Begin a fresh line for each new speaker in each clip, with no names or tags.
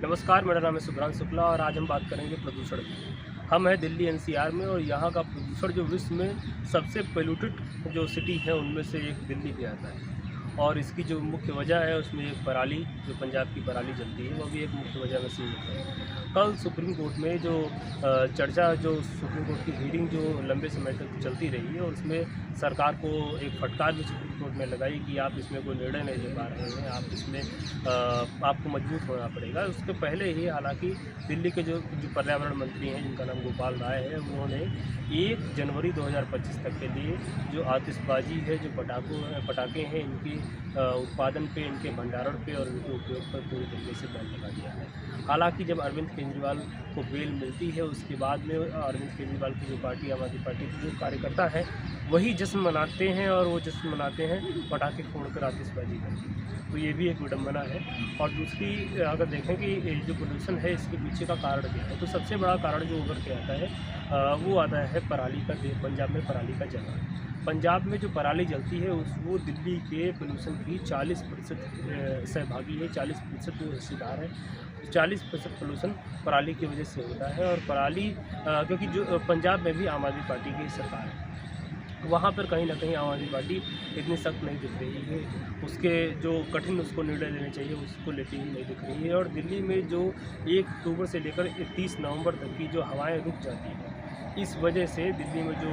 नमस्कार, मेरा नाम है सुभ्रांशु शुक्ला और आज हम बात करेंगे प्रदूषण की। हम हैं दिल्ली एनसीआर में और यहाँ का प्रदूषण जो विश्व में सबसे पोल्यूटेड जो सिटी है उनमें से एक दिल्ली भी आता है। और इसकी जो मुख्य वजह है उसमें एक पराली, जो पंजाब की पराली जलती है, वो भी एक मुख्य वजह में से एक है। कल सुप्रीम कोर्ट में जो चर्चा, जो सुप्रीम कोर्ट की हीयरिंग जो लंबे समय तक चलती रही है और उसमें सरकार को एक फटकार भी सुप्रीम कोर्ट ने लगाई कि आप इसमें कोई निर्णय नहीं ले पा रहे हैं, आप इसमें आपको मजबूत होना पड़ेगा। उसके पहले ही हालांकि दिल्ली के जो पर्यावरण मंत्री हैं, जिनका नाम गोपाल राय है, उन्होंने 1 जनवरी 2025 तक के लिए जो आतिशबाजी है, जो पटाखे हैं, इनकी उत्पादन पे, इनके भंडारण पे और इनके उपयोग पर पूरी तरीके से बैन लगा दिया है। हालांकि जब अरविंद केजरीवाल को बेल मिलती है उसके बाद में अरविंद केजरीवाल की जो पार्टी, आम आदमी पार्टी के जो कार्यकर्ता हैं, वही जश्न मनाते हैं और वो जश्न मनाते हैं पटाखे फोड़कर, आतिशबाजी करके। तो ये भी एक विडम्बना है। और दूसरी अगर देखें कि जो पोल्यूशन है इसके पीछे का कारण क्या है, तो सबसे बड़ा कारण जो उभर के आता है वो आता है पराली का। पंजाब में पराली का जलना। पंजाब में जो पराली जलती है वो दिल्ली के पोल्यूशन की 40% सहभागी है, 40% वो हिस्सेदार है। 40% पोल्यूशन पराली की वजह से होता है। और पराली क्योंकि जो पंजाब में भी आम आदमी पार्टी की सरकार है, वहाँ पर कहीं ना कहीं आम आदमी पार्टी इतनी सख्त नहीं दिख रही है। उसके जो कठिन उसको निर्णय लेने चाहिए उसको लेती ही नहीं दिख रही है। और दिल्ली में जो 1 अक्टूबर से लेकर 30 नवंबर तक की जो हवाएं रुक जाती हैं, इस वजह से दिल्ली में जो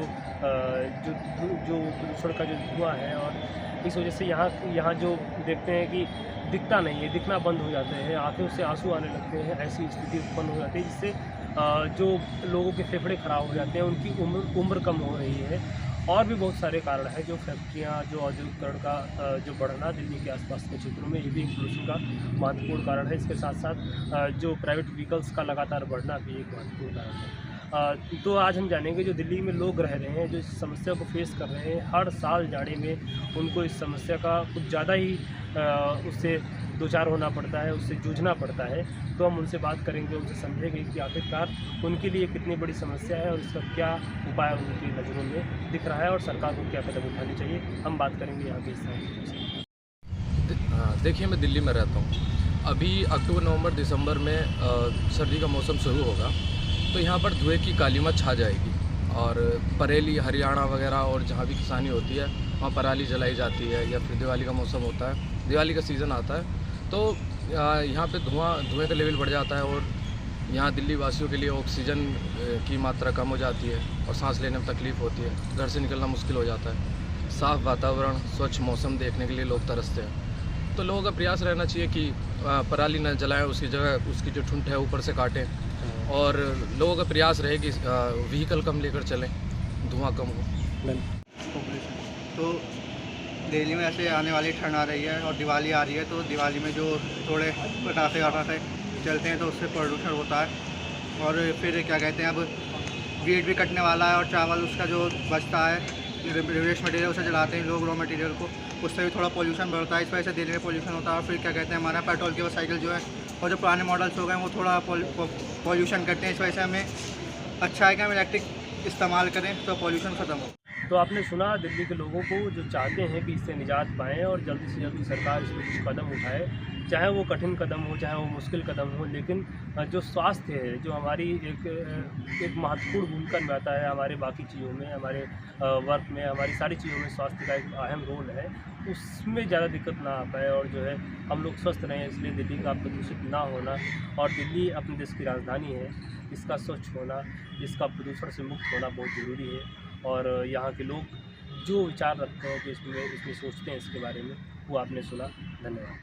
प्रदूषण का जो धुआं है, और इस वजह से यहाँ जो देखते हैं कि दिखता नहीं है, दिखना बंद हो जाते हैं, आंखों से आंसू आने लगते हैं, ऐसी स्थिति उत्पन्न हो जाती है जिससे जो लोगों के फेफड़े खराब हो जाते हैं, उनकी उम्र कम हो रही है। और भी बहुत सारे कारण हैं, जो फैक्ट्रियाँ, जो औद्योगिकरण का जो बढ़ना दिल्ली के आसपास के क्षेत्रों में, ये भी पोल्यूशन का महत्वपूर्ण कारण है। इसके साथ साथ जो प्राइवेट व्हीकल्स का लगातार बढ़ना भी एक महत्वपूर्ण कारण है। तो आज हम जानेंगे जो दिल्ली में लोग रह रहे हैं, जो इस समस्या को फेस कर रहे हैं, हर साल जाड़े में उनको इस समस्या का कुछ ज़्यादा ही उससे दो चार होना पड़ता है, उससे जूझना पड़ता है। तो हम उनसे बात करेंगे, उनसे समझेंगे कि आखिरकार उनके लिए कितनी बड़ी समस्या है और इसका क्या उपाय उनकी नज़रों में दिख रहा है और सरकार को क्या कदम उठाने चाहिए। हम बात करेंगे यहाँ के इस।
देखिए, मैं दिल्ली में रहता हूँ। अभी अक्टूबर, नवंबर, दिसंबर में सर्दी का मौसम शुरू होगा, तो यहाँ पर धुएं की कालीमा छा जाएगी और बरेली, हरियाणा वगैरह और जहाँ भी किसानी होती है वहाँ पराली जलाई जाती है। या फिर दिवाली का मौसम होता है, दिवाली का सीज़न आता है, तो यहाँ पे धुएं का लेवल बढ़ जाता है और यहाँ दिल्ली वासियों के लिए ऑक्सीजन की मात्रा कम हो जाती है और सांस लेने में तकलीफ़ होती है, घर से निकलना मुश्किल हो जाता है। साफ़ वातावरण, स्वच्छ मौसम देखने के लिए लोग तरसते हैं। तो लोगों का प्रयास रहना चाहिए कि पराली न जलाएं, उसकी जगह उसकी जो ठुंड है ऊपर से काटें, और लोगों का प्रयास रहे कि व्हीकल कम लेकर चलें, धुआं कम हो।
तो दिल्ली में ऐसे आने वाली ठंड आ रही है और दिवाली आ रही है, तो दिवाली में जो थोड़े पटाखे वटाखे चलते हैं तो उससे प्रदूषण होता है। और फिर क्या कहते हैं, अब वीट भी कटने वाला है और चावल उसका जो बचता है, वेस्ट मटेरियल, उसे जलाते हैं लोग, रॉ मटेरियल को, उससे भी थोड़ा पोल्यूशन बढ़ता है। इस वजह से दिल्ली में पोल्यूशन होता है। और फिर क्या कहते हैं, हमारा पेट्रोल की वो साइकिल जो है और जो पुराने मॉडल्स हो गए वो थोड़ा पोल्यूशन करते हैं। इस वजह से हमें अच्छा है कि हम इलेक्ट्रिक इस्तेमाल करें तो पोल्यूशन ख़त्म हो।
तो आपने सुना दिल्ली के लोगों को, जो चाहते हैं कि इससे निजात पाएँ और जल्दी से जल्दी सरकार इस पर कुछ कदम उठाए, चाहे वो कठिन कदम हो, चाहे वो मुश्किल कदम हो। लेकिन जो स्वास्थ्य है, जो हमारी एक महत्वपूर्ण भूमिका निभाता है हमारे बाकी चीज़ों में, हमारे वर्क में, हमारी सारी चीज़ों में स्वास्थ्य का एक अहम रोल है, उसमें ज़्यादा दिक्कत ना आ पाए और जो है हम लोग स्वस्थ रहें। इसलिए दिल्ली का प्रदूषित ना होना, और दिल्ली अपने देश की राजधानी है, इसका स्वच्छ होना, इसका प्रदूषण से मुक्त होना बहुत ज़रूरी है। और यहाँ के लोग जो विचार रखते हैं, जो इसमें सोचते हैं इसके बारे में, वो आपने सुना। धन्यवाद।